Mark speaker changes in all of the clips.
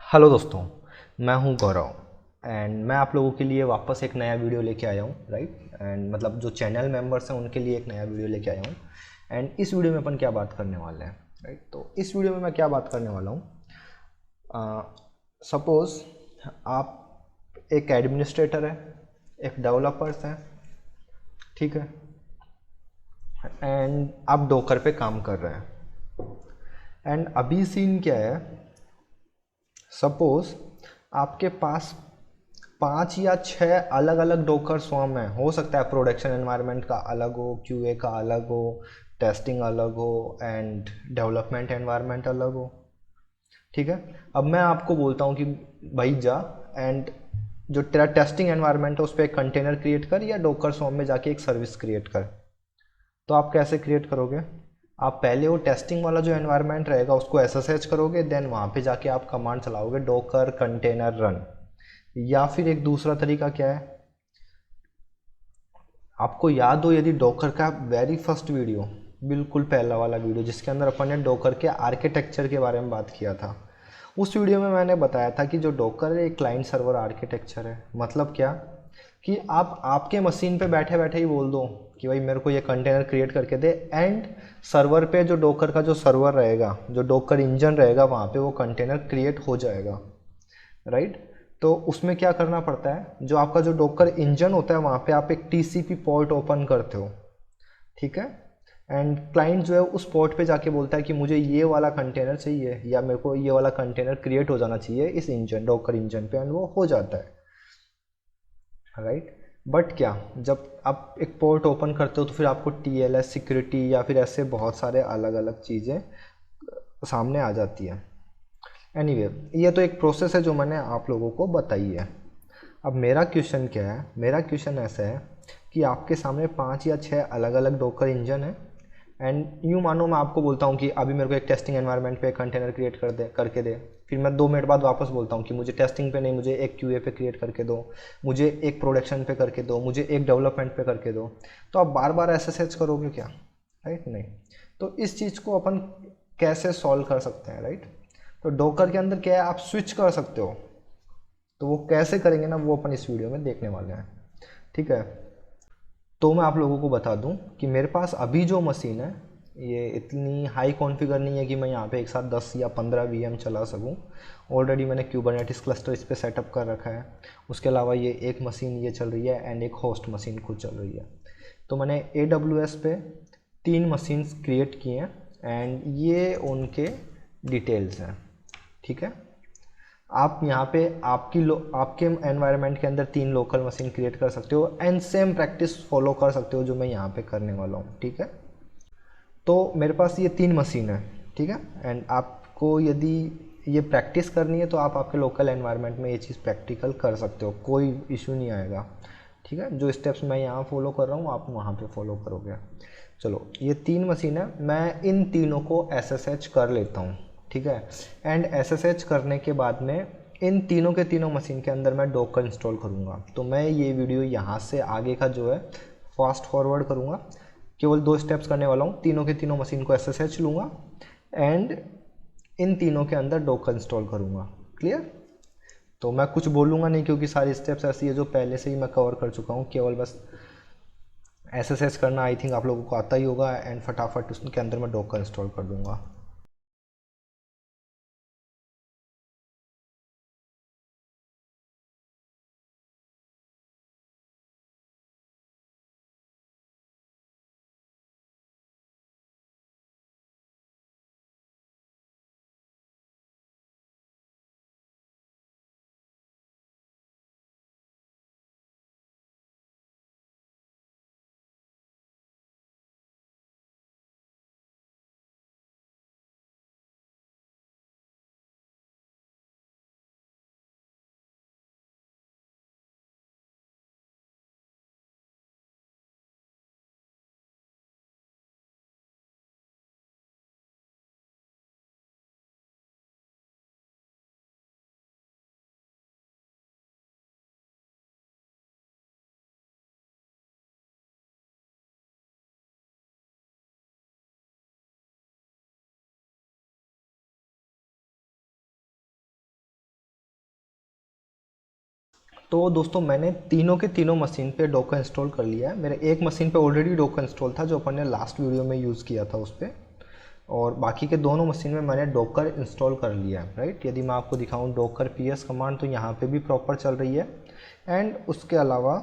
Speaker 1: Hello दोस्तों, मैं हूं गौरव एंड मैं आप लोगों के लिए वापस एक नया वीडियो लेके आया हूं, राइट। एंड मतलब जो चैनल मेंबर्स हैं उनके लिए एक नया वीडियो लेके आया हूं। एंड इस वीडियो में अपन क्या बात करने वाले हैं, राइट। तो इस वीडियो में मैं क्या बात करने वाला हूं, सपोज़ आप एक एडमिनिस्ट्रेटर है, एक डेवलपर्स हैं, ठीक है, एंड आप डोकर पे काम कर रहे हैं। एंड अभी सीन क्या है, सपोज़ आपके पास 5 या 6 अलग अलग डोकर स्वॉर्म है। हो सकता है प्रोडक्शन एनवायरनमेंट का अलग हो, क्यूए का अलग हो, टेस्टिंग अलग हो एंड डेवलपमेंट एनवायरनमेंट अलग हो, ठीक है। अब मैं आपको बोलता हूँ कि भाई जा एंड जो तेरा टेस्टिंग एनवायरनमेंट है उस पर एक कंटेनर क्रिएट कर या डोकर स्वॉर्म में जाके एक सर्विस क्रिएट कर। तो आप कैसे क्रिएट करोगे? आप पहले वो टेस्टिंग वाला जो एनवायरनमेंट रहेगा उसको एसएसएच करोगे, देन वहाँ पे जाके आप कमांड चलाओगे डोकर कंटेनर रन। या फिर एक दूसरा तरीका क्या है, आपको याद हो यदि डोकर का वेरी फर्स्ट वीडियो, बिल्कुल पहला वाला वीडियो जिसके अंदर अपन ने डोकर के आर्किटेक्चर के बारे में बात किया था, उस वीडियो में मैंने बताया था कि जो डोकर है एक क्लाइंट सर्वर आर्किटेक्चर है। मतलब क्या कि आप आपके मशीन पे बैठे बैठे ही बोल दो कि भाई मेरे को ये कंटेनर क्रिएट करके दे, एंड सर्वर पे जो डोकर का जो सर्वर रहेगा, जो डोकर इंजन रहेगा, वहाँ पे वो कंटेनर क्रिएट हो जाएगा, राइट। तो उसमें क्या करना पड़ता है, जो आपका जो डोकर इंजन होता है वहाँ पे आप एक टीसीपी पोर्ट ओपन करते हो, ठीक है। एंड क्लाइंट जो है उस पोर्ट पे जाके बोलता है कि मुझे ये वाला कंटेनर चाहिए या मेरे को ये वाला कंटेनर क्रिएट हो जाना चाहिए इस इंजन डोकर इंजन पे, एंड वो हो जाता है, राइट। बट क्या, जब आप एक पोर्ट ओपन करते हो तो फिर आपको टीएलएस सिक्योरिटी या फिर ऐसे बहुत सारे अलग अलग चीज़ें सामने आ जाती है। एनीवे, ये तो एक प्रोसेस है जो मैंने आप लोगों को बताई है। अब मेरा क्वेश्चन क्या है, मेरा क्वेश्चन ऐसा है कि आपके सामने 5 या 6 अलग अलग डोकर इंजन है, एंड यूँ मानो मैं आपको बोलता हूँ कि अभी मेरे को एक टेस्टिंग एनवायरनमेंट पे कंटेनर क्रिएट कर दे करके दे, फिर मैं 2 मिनट बाद वापस बोलता हूँ कि मुझे टेस्टिंग पे नहीं, मुझे एक क्यूए पे क्रिएट करके दो, मुझे एक प्रोडक्शन पे करके दो, मुझे एक डेवलपमेंट पे करके दो। तो आप बार बार एसएसएच करोगे क्या? राइट, नहीं। तो इस चीज़ को अपन कैसे सॉल्व कर सकते हैं, राइट। तो डोकर के अंदर क्या है, आप स्विच कर सकते हो। तो वो कैसे करेंगे ना, वो अपन इस वीडियो में देखने वाले हैं, ठीक है। तो मैं आप लोगों को बता दूं कि मेरे पास अभी जो मशीन है ये इतनी हाई कॉन्फ़िगर नहीं है कि मैं यहाँ पे एक साथ 10 या 15 वीएम चला सकूँ। ऑलरेडी मैंने क्यूबरनेटिस क्लस्टर इस पर सेटअप कर रखा है। उसके अलावा ये एक मशीन ये चल रही है एंड एक होस्ट मशीन खुद चल रही है। तो मैंने AWS पे 3 मशीन्स क्रिएट किए हैं एंड ये उनके डिटेल्स हैं, ठीक है। आप यहाँ पे आपके एनवायरनमेंट के अंदर 3 लोकल मशीन क्रिएट कर सकते हो एंड सेम प्रैक्टिस फॉलो कर सकते हो जो मैं यहाँ पे करने वाला हूँ, ठीक है। तो मेरे पास ये 3 मशीन है, ठीक है। एंड आपको यदि ये प्रैक्टिस करनी है तो आप आपके लोकल एनवायरनमेंट में ये चीज़ प्रैक्टिकल कर सकते हो, कोई इशू नहीं आएगा, ठीक है। जो स्टेप्स मैं यहाँ फॉलो कर रहा हूँ आप वहाँ पे फॉलो करोगे। चलो, ये 3 मशीन है, मैं इन तीनों को एसएसएच कर लेता हूँ, ठीक है। एंड एसएसएच करने के बाद में इन तीनों के तीनों मशीन के अंदर मैं डोकर इंस्टॉल करूँगा। तो मैं ये वीडियो यहाँ से आगे का जो है फास्ट फॉरवर्ड करूँगा, केवल 2 स्टेप्स करने वाला हूँ। तीनों के तीनों मशीन को एसएसएच लूँगा एंड इन तीनों के अंदर डोकर इंस्टॉल करूँगा। क्लियर? तो मैं कुछ बोलूँगा नहीं क्योंकि सारी स्टेप्स ऐसी है जो पहले से ही मैं कवर कर चुका हूँ, केवल बस एसएसएच करना आई थिंक आप लोगों को आता ही होगा एंड फटाफट उसके अंदर मैं डोकर इंस्टॉल कर दूँगा। तो दोस्तों मैंने तीनों के तीनों मशीन पे डोकर इंस्टॉल कर लिया है। मेरे एक मशीन पे ऑलरेडी डोकर इंस्टॉल था जो अपन ने लास्ट वीडियो में यूज़ किया था उस पर, और बाकी के दोनों मशीन में मैंने डोकर इंस्टॉल कर लिया है, राइट। यदि मैं आपको दिखाऊं डोकर पीएस कमांड तो यहाँ पे भी प्रॉपर चल रही है, एंड उसके अलावा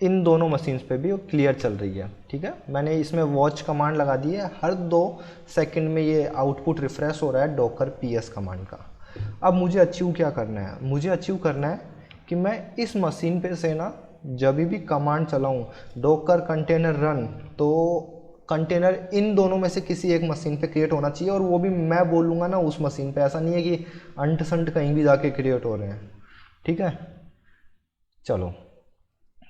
Speaker 1: इन दोनों मशीन्स पे भी वो क्लियर चल रही है, ठीक है। मैंने इसमें वॉच कमांड लगा दी है, हर 2 सेकंड में ये आउटपुट रिफ्रेश हो रहा है डोकर पीएस कमांड का। अब मुझे अचीव क्या करना है, मुझे अचीव करना है कि मैं इस मशीन पे से ना जब भी कमांड चलाऊं डोकर कंटेनर रन, तो कंटेनर इन दोनों में से किसी एक मशीन पे क्रिएट होना चाहिए, और वो भी मैं बोलूँगा ना उस मशीन पे, ऐसा नहीं है कि अंट संट कहीं भी जाके क्रिएट हो रहे हैं, ठीक है। चलो,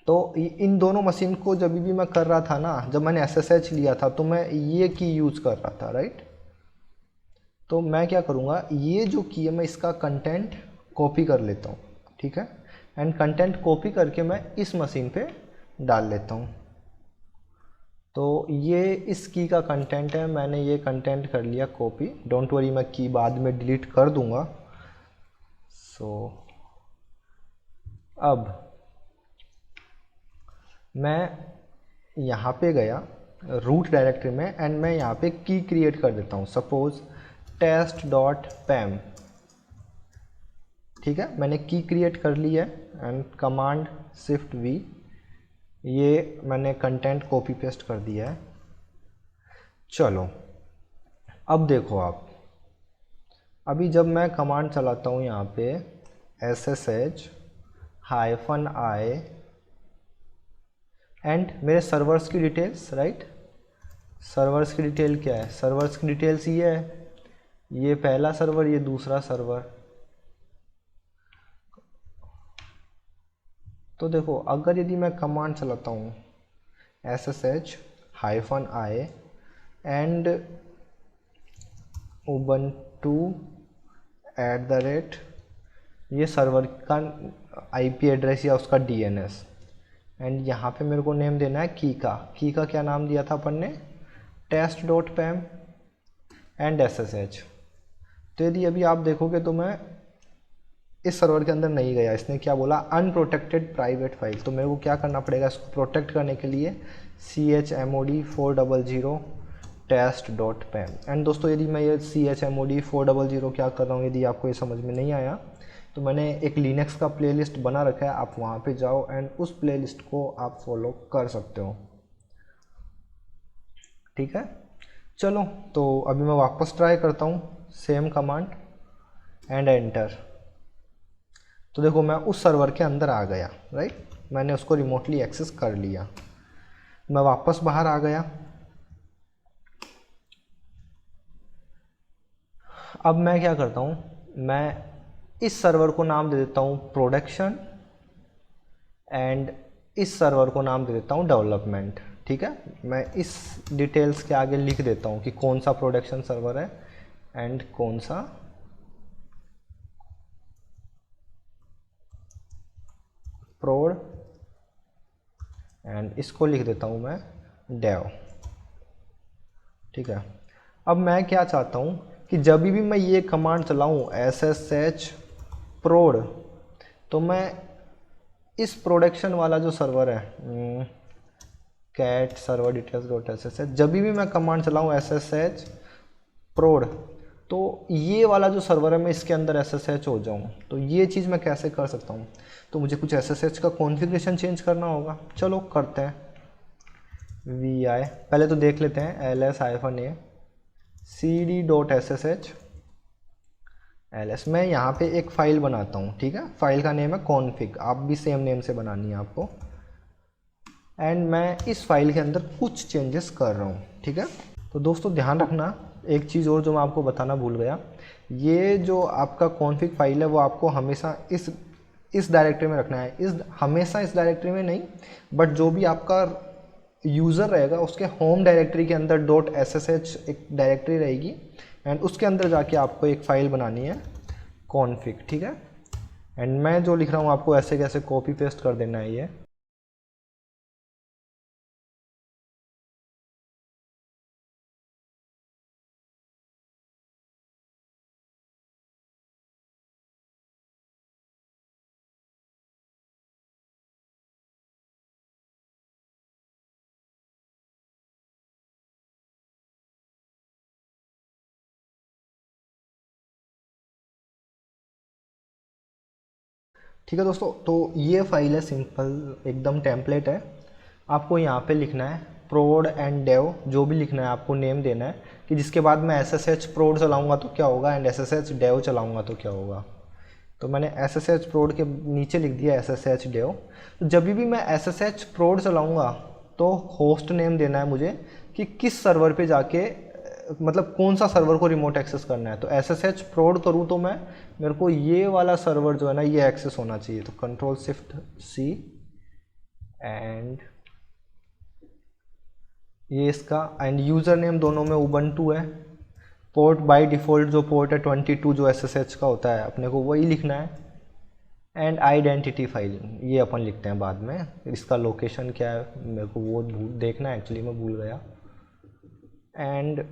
Speaker 1: तो इन दोनों मशीन को जब भी मैं कर रहा था ना, जब मैंने SSH लिया था तो मैं ये की यूज़ कर रहा था, राइट। तो मैं क्या करूँगा, ये जो की है मैं इसका कंटेंट कॉपी कर लेता हूँ, ठीक है। एंड कंटेंट कॉपी करके मैं इस मशीन पे डाल लेता हूँ। तो ये इस की का कंटेंट है, मैंने ये कंटेंट कर लिया कॉपी। डोंट वरी, मैं की बाद में डिलीट कर दूँगा। सो अब मैं यहाँ पे गया रूट डायरेक्टरी में, एंड मैं यहाँ पे की क्रिएट कर देता हूँ, सपोज test.pam, ठीक है। मैंने की क्रिएट कर ली है, एंड कमांड शिफ्ट वी, ये मैंने कंटेंट कॉपी पेस्ट कर दिया है। चलो, अब देखो आप, अभी जब मैं कमांड चलाता हूँ यहाँ पे SSH-i एंड मेरे सर्वर्स की डिटेल्स, राइट। सर्वर्स की डिटेल क्या है, सर्वर्स की डिटेल्स ये है, ये पहला सर्वर, ये दूसरा सर्वर। तो देखो, अगर यदि मैं कमांड चलाता हूँ SSH-i एंड ubuntu @ ये सर्वर का IP एड्रेस या उसका DNS, एंड यहाँ पे मेरे को नेम देना है की का क्या नाम दिया था अपन ने, test.pam एंड SSH। तो यदि अभी आप देखोगे तो मैं इस सर्वर के अंदर नहीं गया, इसने क्या बोला, अनप्रोटेक्टेड प्राइवेट फाइल। तो मेरे को क्या करना पड़ेगा, इसको प्रोटेक्ट करने के लिए chmod 400 test.pam। एंड दोस्तों, यदि मैं ये chmod 400 क्या कर रहा हूँ, यदि आपको ये समझ में नहीं आया तो मैंने एक लिनक्स का प्लेलिस्ट बना रखा है, आप वहाँ पे जाओ एंड उस प्लेलिस्ट को आप फॉलो कर सकते हो, ठीक है। चलो, तो अभी मैं वापस ट्राई करता हूँ सेम कमांड एंड एंटर। तो देखो, मैं उस सर्वर के अंदर आ गया, राइट। मैंने उसको रिमोटली एक्सेस कर लिया। मैं वापस बाहर आ गया। अब मैं क्या करता हूँ, मैं इस सर्वर को नाम दे देता हूँ प्रोडक्शन, एंड इस सर्वर को नाम दे देता हूँ डेवलपमेंट, ठीक है। मैं इस डिटेल्स के आगे लिख देता हूँ कि कौन सा प्रोडक्शन सर्वर है एंड कौन सा प्रोड, एंड इसको लिख देता हूँ मैं डेव, ठीक है। अब मैं क्या चाहता हूँ कि जब भी मैं ये कमांड चलाऊँ SSH prod, तो मैं इस प्रोडक्शन वाला जो सर्वर है cat server details dot SSH, जब भी मैं कमांड चलाऊँ SSH prod, तो ये वाला जो सर्वर है मैं इसके अंदर SSH हो जाऊँ। तो ये चीज़ मैं कैसे कर सकता हूँ, तो मुझे कुछ SSH का कॉन्फ़िगरेशन चेंज करना होगा। चलो करते हैं। vi पहले तो देख लेते हैं ls-a cd.ssh ls। मैं यहाँ पे एक फ़ाइल बनाता हूँ, ठीक है। फाइल का नेम है config, आप भी सेम नेम से बनानी है आपको। एंड मैं इस फाइल के अंदर कुछ चेंजेस कर रहा हूँ, ठीक है। तो दोस्तों ध्यान रखना, एक चीज़ और जो मैं आपको बताना भूल गया, ये जो आपका config फाइल है वो आपको हमेशा इस डायरेक्टरी में रखना है। हमेशा इस डायरेक्टरी में नहीं, बट जो भी आपका यूज़र रहेगा उसके होम डायरेक्टरी के अंदर .ssh एक डायरेक्टरी रहेगी, एंड उसके अंदर जाके आपको एक फ़ाइल बनानी है config, ठीक है। एंड मैं जो लिख रहा हूँ आपको ऐसे कैसे कॉपी पेस्ट कर देना है ये। ठीक है दोस्तों, तो ये फाइल है, सिंपल एकदम टेम्पलेट है। आपको यहाँ पे लिखना है प्रोड एंड डेव, जो भी लिखना है आपको नेम देना है कि जिसके बाद मैं SSH प्रोड चलाऊंगा तो क्या होगा एंड SSH डेव चलाऊंगा तो क्या होगा। तो मैंने SSH प्रोड के नीचे लिख दिया SSH डेव। तो जब भी मैं SSH प्रोड चलाऊंगा तो होस्ट नेम देना है मुझे कि किस सर्वर पे जाके, मतलब कौन सा सर्वर को रिमोट एक्सेस करना है। तो SSH प्रोड करूँ तो मेरे को ये वाला सर्वर जो है ना ये एक्सेस होना चाहिए। तो Ctrl+Shift+C एंड ये इसका, एंड यूज़र नेम दोनों में उबंटू है। पोर्ट बाय डिफ़ॉल्ट जो पोर्ट है 22 जो SSH का होता है अपने को वही लिखना है। एंड आइडेंटिटी फाइल ये अपन लिखते हैं बाद में, इसका लोकेशन क्या है मेरे को वो देखना है, एक्चुअली मैं भूल गया। एंड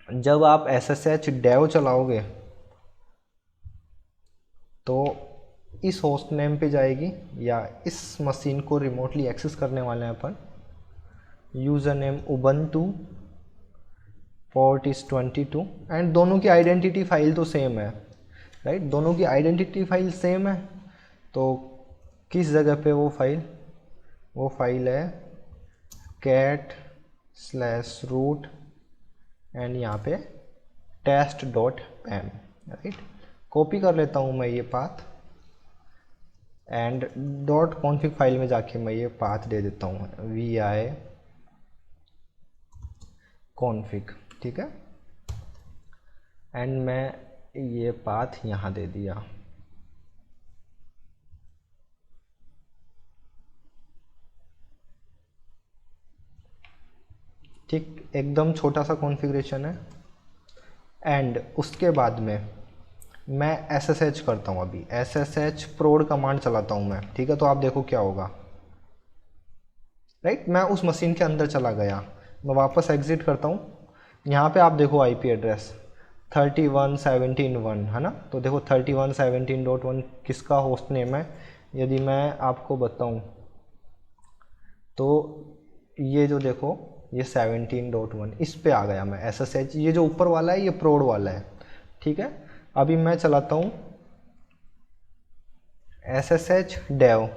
Speaker 1: जब आप SSH डेव चलाओगे तो इस होस्ट नेम पे जाएगी, या इस मशीन को रिमोटली एक्सेस करने वाले हैं अपन। User name Ubuntu, port is 22 and दोनों की आइडेंटिटी फाइल तो सेम है, राइट। दोनों की आइडेंटिटी फाइल सेम है, तो किस जगह पे वो फाइल है cat/root एंड यहाँ पे test.pem, राइट। कॉपी कर लेता हूँ मैं ये पाथ एंड .config फाइल में जाके मैं ये पाथ दे देता हूँ vi config, ठीक है। एंड मैं ये पाथ यहाँ दे दिया। ठीक, एकदम छोटा सा कॉन्फ़िगरेशन है। एंड उसके बाद में मैं SSH करता हूँ, अभी SSH prod कमांड चलाता हूँ मैं, ठीक है। तो आप देखो क्या होगा, राइट। मैं उस मशीन के अंदर चला गया, मैं वापस एग्जिट करता हूँ। यहाँ पे आप देखो IP एड्रेस 31.17.1 है ना। तो देखो 31.17.1 किसका होस्ट नेम है, यदि मैं आपको बताऊँ तो ये जो देखो ये 17.1 इस पे आ गया मैं SSH। ये जो ऊपर वाला है ये प्रोड वाला है, ठीक है। अभी मैं चलाता हूँ SSH dev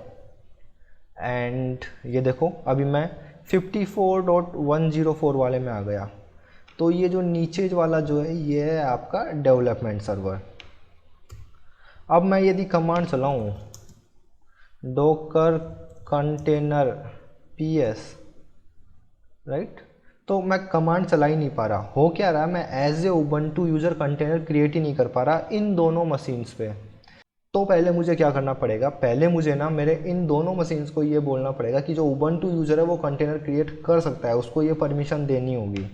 Speaker 1: एंड ये देखो अभी मैं 54.104 वाले में आ गया। तो ये जो नीचे वाला जो है ये है आपका डेवलपमेंट सर्वर। अब मैं यदि कमांड चलाऊँ docker container ps, राइट, तो मैं कमांड चला ही नहीं पा रहा। हो क्या रहा, मैं as a Ubuntu user container create ही नहीं कर पा रहा इन दोनों मशीन्स पे। तो पहले मुझे क्या करना पड़ेगा, पहले मुझे ना मेरे इन दोनों मशीन्स को ये बोलना पड़ेगा कि जो उबंटू यूज़र है वो कंटेनर क्रिएट कर सकता है, उसको ये परमिशन देनी होगी।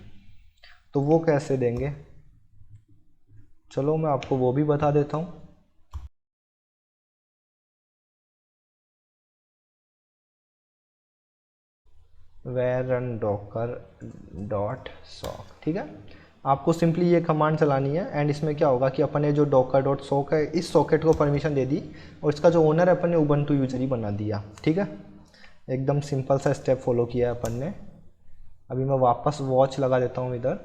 Speaker 1: तो वो कैसे देंगे, चलो मैं आपको वो भी बता देता हूँ। var run docker.sock, ठीक है। आपको सिंपली ये कमांड चलानी है एंड इसमें क्या होगा कि अपन ने जो docker.sock है इस सॉकेट को परमिशन दे दी और इसका जो ओनर है अपन ने उबंटू यूजर ही बना दिया, ठीक है। एकदम सिंपल सा स्टेप फॉलो किया है अपन ने। अभी मैं वापस वॉच लगा देता हूँ इधर,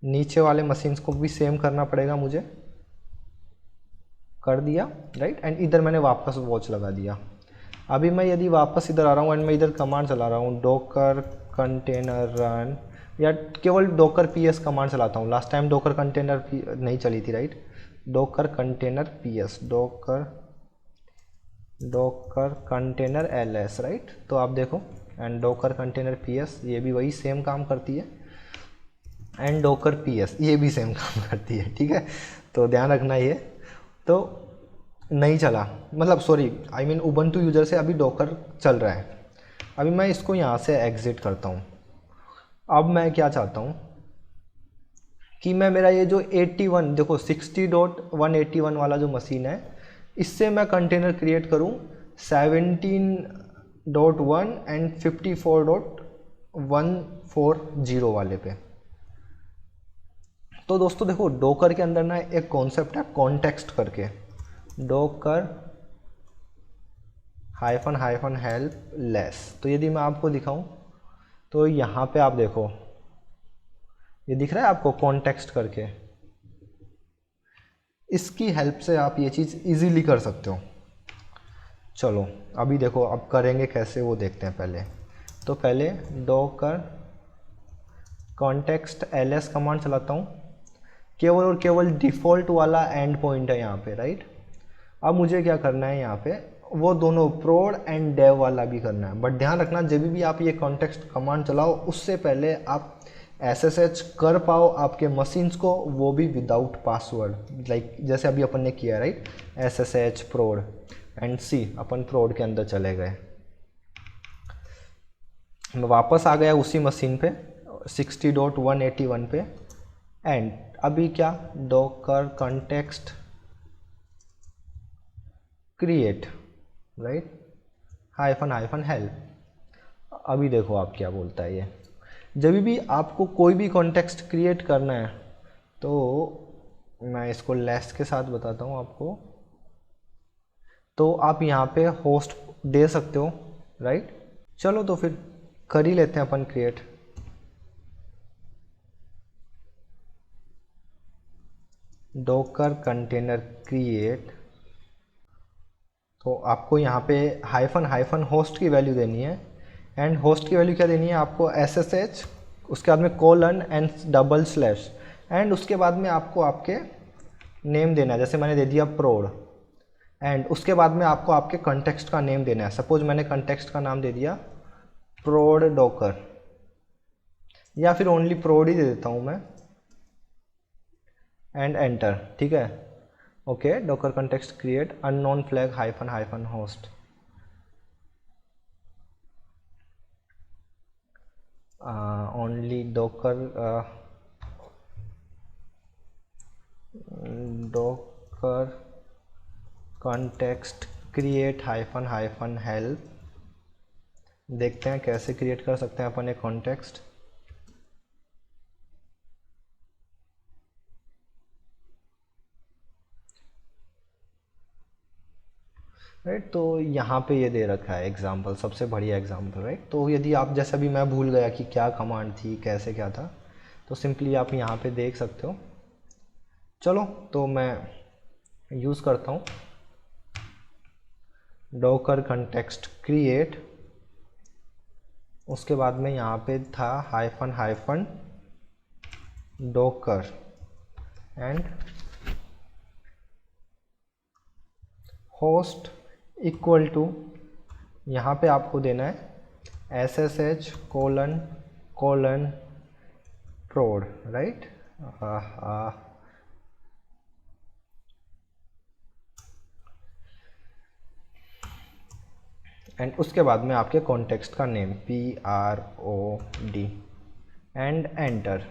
Speaker 1: नीचे वाले मशीन्स को भी सेम करना पड़ेगा मुझे, कर दिया, राइट। एंड इधर मैंने वापस वॉच लगा दिया। अभी मैं यदि वापस इधर आ रहा हूँ एंड मैं इधर कमांड चला रहा हूँ docker container run, या केवल docker ps कमांड चलाता हूँ। लास्ट टाइम docker container नहीं चली थी, right. docker container ps, docker container ls, right. तो आप देखो एंड docker container ps ये भी वही सेम काम करती है एंड docker ps ये भी सेम काम करती है, ठीक है। तो ध्यान रखना ये तो नहीं चला, मतलब sorry I mean Ubuntu user से अभी डॉकर चल रहा है। अभी मैं इसको यहाँ से एग्ज़िट करता हूँ। अब मैं क्या चाहता हूँ कि मैं मेरा ये जो 81 देखो 60.181 वाला जो मशीन है इससे मैं कंटेनर क्रिएट करूँ 17.1 एंड 54.140 वाले पे। तो दोस्तों देखो डॉकर के अंदर ना एक कॉन्सेप्ट है कॉन्टेक्स्ट करके, docker -help less। तो यदि मैं आपको दिखाऊं तो यहाँ पे आप देखो ये दिख रहा है आपको कॉन्टेक्स्ट करके, इसकी हेल्प से आप ये चीज़ इजीली कर सकते हो। चलो अभी देखो अब करेंगे कैसे वो देखते हैं। पहले तो पहले डॉकर कॉन्टेक्स्ट ls कमांड चलाता हूँ। केवल और केवल डिफ़ॉल्ट वाला एंड पॉइंट है यहाँ पे, राइट। अब मुझे क्या करना है यहाँ पे, वो दोनों प्रोड एंड डेव वाला भी करना है। बट ध्यान रखना जब भी आप ये कॉन्टेक्स्ट कमांड चलाओ उससे पहले आप SSH कर पाओ आपके मशीन्स को, वो भी विदाउट पासवर्ड। लाइक जैसे अभी अपन ने किया, राइट, SSH प्रोड एंड सी, अपन प्रोड के अंदर चले गए। मैं वापस आ गया उसी मशीन पे 60.181 पे। एंड अभी क्या, Docker context create, right, hyphen help. अभी देखो आप क्या बोलता है ये। जब भी आपको कोई भी कॉन्टेक्स्ट क्रिएट करना है तो मैं इसको लेस के साथ बताता हूँ आपको। तो आप यहाँ पे होस्ट दे सकते हो, राइट। चलो तो फिर कर ही लेते हैं अपन क्रिएट। Docker container create. तो आपको यहाँ पे हाइफन होस्ट की वैल्यू देनी है। एंड होस्ट की वैल्यू क्या देनी है आपको, SSH, उसके बाद में colon and double slash, and उसके बाद में आपको आपके नेम देना है। जैसे मैंने दे दिया प्रोड, एंड उसके बाद में आपको आपके कॉन्टेक्स्ट का नेम देना है। सपोज मैंने कॉन्टेक्स्ट का नाम दे दिया प्रोड डॉकर, या फिर ओनली प्रोड ही दे देता हूँ मैं, एंड एंटर, ठीक है। Okay, Docker context create unknown flag hyphen host. Only Docker context create hyphen help. देखते हैं कैसे क्रिएट कर सकते हैं अपन एक कॉन्टेक्स्ट। राइट, तो यहाँ पे ये दे रखा है एग्जाम्पल, सबसे बढ़िया एग्जाम्पल, राइट। तो यदि आप, जैसे अभी मैं भूल गया कि क्या कमांड थी, कैसे क्या था, तो सिंपली आप यहाँ पे देख सकते हो। चलो तो मैं यूज़ करता हूँ डॉकर कॉन्टेक्स्ट क्रिएट। उसके बाद में यहाँ पे था hyphen docker and host equal to, यहाँ पे आपको देना है SSH colon prod, right. And उसके बाद में आपके कॉन्टेक्स्ट का नेम PROD एंड एंटर,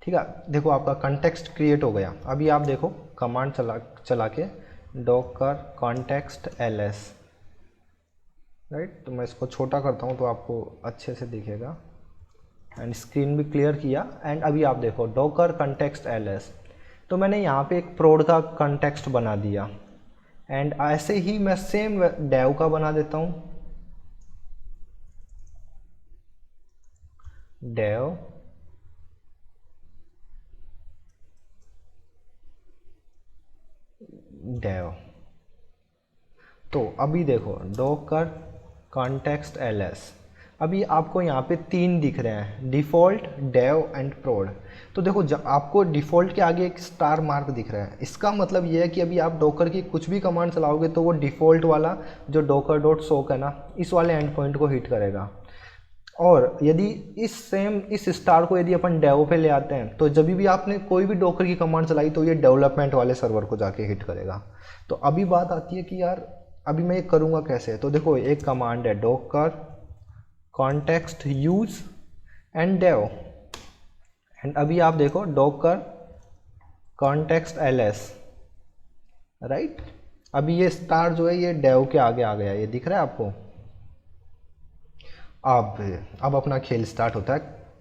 Speaker 1: ठीक है। देखो आपका कॉन्टेक्स्ट क्रिएट हो गया। अभी आप देखो कमांड चला के डॉकर कॉन्टेक्स्ट ls, राइट। तो मैं इसको छोटा करता हूँ तो आपको अच्छे से दिखेगा, एंड स्क्रीन भी क्लियर किया। एंड अभी आप देखो डॉकर कॉन्टेक्स्ट ls, तो मैंने यहाँ पे एक प्रोड का कॉन्टेक्स्ट बना दिया। एंड ऐसे ही मैं सेम डेव का बना देता हूँ, डेव तो अभी देखो डॉकर कॉन्टेक्स्ट ls, अभी आपको यहाँ पे 3 दिख रहे हैं, डिफ़ॉल्ट, डेव एंड प्रोड। तो देखो जब आपको डिफ़ॉल्ट के आगे एक स्टार मार्क दिख रहा है, इसका मतलब ये है कि अभी आप डॉकर की कुछ भी कमांड चलाओगे तो वो डिफ़ॉल्ट वाला जो डॉकर डॉट सोक है ना, इस वाले एंड पॉइंट को हिट करेगा। और यदि इस स्टार को यदि अपन डेव पे ले आते हैं तो जब भी आपने कोई भी डॉकर की कमांड चलाई तो ये डेवलपमेंट वाले सर्वर को जाके हिट करेगा। तो अभी बात आती है कि यार अभी मैं ये करूँगा कैसे। तो देखो एक कमांड है docker context use and dev, and अभी आप देखो डॉकर कॉन्टेक्स्ट ls, राइट। अभी ये स्टार जो है ये डेव के आगे आ गया, ये दिख रहा है आपको। अब अपना खेल स्टार्ट होता है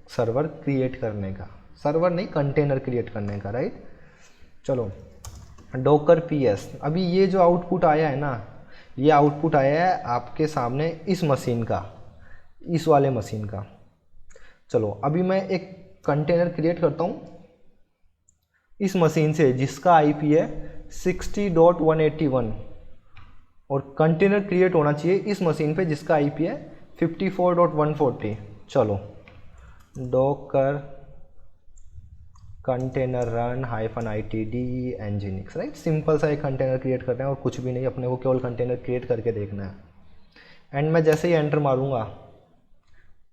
Speaker 1: सर्वर क्रिएट करने का, सर्वर नहीं कंटेनर क्रिएट करने का, राइट। चलो डॉकर ps, अभी ये जो आउटपुट आया है ना, ये आउटपुट आया है आपके सामने इस मशीन का, इस वाले मशीन का। चलो अभी मैं एक कंटेनर क्रिएट करता हूँ इस मशीन से जिसका आईपी है 60.181 और कंटेनर क्रिएट होना चाहिए इस मशीन पे जिसका आईपी है 54.140। चलो Docker container run -itd nginx, right. Simple सा एक कंटेनर क्रिएट करना है और कुछ भी नहीं, अपने को केवल कंटेनर क्रिएट करके देखना है। एंड मैं जैसे ही एंटर मारूंगा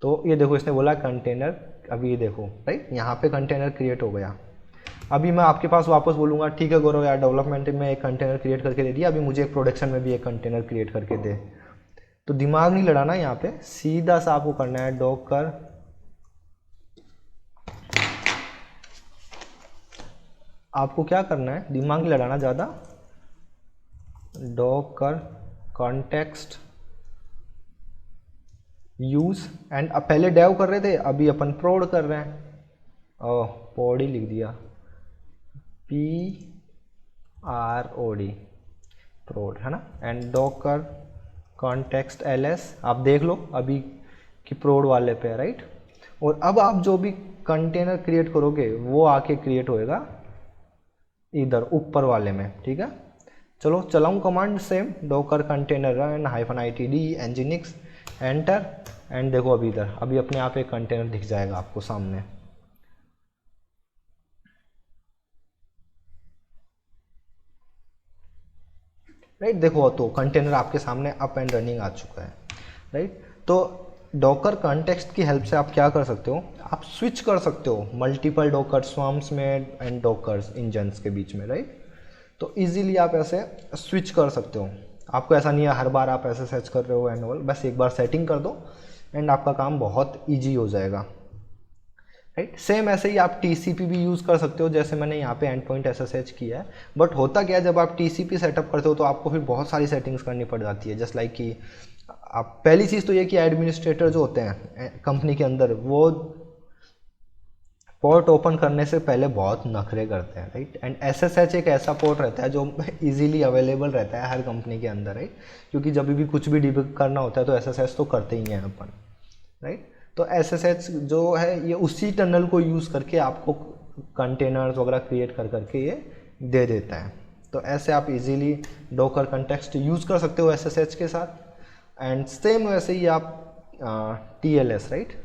Speaker 1: तो ये देखो इसने बोला कंटेनर, अभी ये देखो राइट यहाँ पे कंटेनर क्रिएट हो गया। अभी मैं आपके पास वापस बोलूँगा ठीक है गौरव यार डेवलपमेंट में एक कंटेनर क्रिएट करके दे दिया, अभी मुझे एक प्रोडक्शन में भी एक कंटेनर क्रिएट करके दे, तो दिमाग नहीं लड़ाना यहाँ पे, सीधा सा आपको करना है डॉकर आपको क्या करना है, दिमाग नहीं लड़ाना ज़्यादा, डॉकर कॉन्टेक्स्ट यूज एंड अब पहले डेव कर रहे थे अभी अपन प्रोड कर रहे हैं, ओह पोड ही लिख दिया, PROD प्रोड है ना। एंड डॉकर कॉन्टेक्स्ट ls आप देख लो अभी कि प्रोड वाले पे है राइट। और अब आप जो भी कंटेनर क्रिएट करोगे वो आके क्रिएट होएगा इधर ऊपर वाले में, ठीक है। चलो चलाऊँ command same docker container run -itd nginx enter and देखो अभी इधर अभी अपने आप एक कंटेनर दिख जाएगा आपको सामने, राइट। देखो तो कंटेनर आपके सामने अप एंड रनिंग आ चुका है, राइट। तो डॉकर कॉन्टेक्स्ट की हेल्प से आप क्या कर सकते हो, आप स्विच कर सकते हो मल्टीपल डॉकर स्वार्म्स में एंड डॉकर्स इंजन्स के बीच में, राइट। तो इजीली आप ऐसे स्विच कर सकते हो, आपको ऐसा नहीं है हर बार आप ऐसे सर्च कर रहे हो एंड ऑल, बस एक बार सेटिंग कर दो एंड आपका काम बहुत ईजी हो जाएगा, राइट। सेम ऐसे ही आप TCP भी यूज़ कर सकते हो, जैसे मैंने यहाँ पे एंड पॉइंट SSH किया है। बट होता क्या है जब आप TCP सेटअप करते हो तो आपको फिर बहुत सारी सेटिंग्स करनी पड़ जाती है, जस्ट लाइक कि आप पहली चीज़ तो ये कि एडमिनिस्ट्रेटर जो होते हैं कंपनी के अंदर वो पोर्ट ओपन करने से पहले बहुत नखरे करते हैं, राइट। एंड SSH एक ऐसा पोर्ट रहता है जो इजीली अवेलेबल रहता है हर कंपनी के अंदर, राइट, क्योंकि जब भी कुछ भी डिबग करना होता है तो SSH तो करते ही हैं अपन, राइट। तो SSH जो है ये उसी टनल को यूज़ करके आपको कंटेनर्स वगैरह क्रिएट कर करके ये दे देता है। तो ऐसे आप इजीली डॉकर कंटेक्स्ट यूज़ कर सकते हो SSH के साथ। एंड सेम वैसे ही आप TLS, राइट,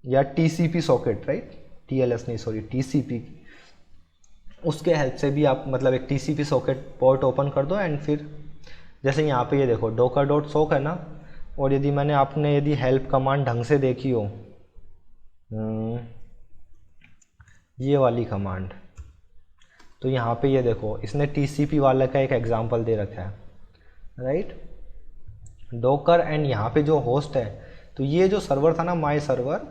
Speaker 1: या TCP सॉकेट, राइट, TLS नहीं सॉरी TCP, उसके हेल्प से भी आप मतलब एक TCP सॉकेट पोर्ट ओपन कर दो एंड फिर जैसे यहाँ पे ये देखो docker.sock है ना, और यदि मैंने आपने यदि हेल्प कमांड ढंग से देखी हो ये वाली कमांड, तो यहाँ पे ये देखो इसने TCP वाले का एक एग्जांपल दे रखा है, राइट, डॉकर एंड यहाँ पे जो होस्ट है, तो ये जो सर्वर था ना माई सर्वर,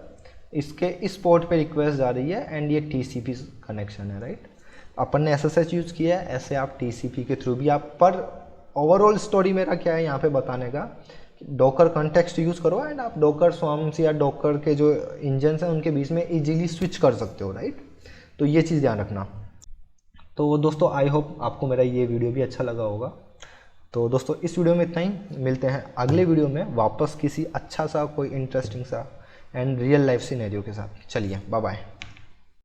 Speaker 1: इसके इस पोर्ट पे रिक्वेस्ट जा रही है एंड ये TCP कनेक्शन है, राइट। अपन ने SSH यूज़ किया है, ऐसे आप TCP के थ्रू भी आप, पर ओवरऑल स्टोरी मेरा क्या है यहाँ पे बताने का, डॉकर कॉन्टेक्स्ट यूज़ करो एंड आप डॉकर स्वार्म्स या डॉकर के जो इंजन्स हैं उनके बीच में इजीली स्विच कर सकते हो, राइट। तो ये चीज़ ध्यान रखना। तो दोस्तों आई होप आपको मेरा ये वीडियो भी अच्छा लगा होगा। तो दोस्तों इस वीडियो में इतना ही, मिलते हैं अगले वीडियो में वापस किसी अच्छा सा कोई इंटरेस्टिंग सा एंड रियल लाइफ सिनेरियो के साथ। चलिए बाय बाय।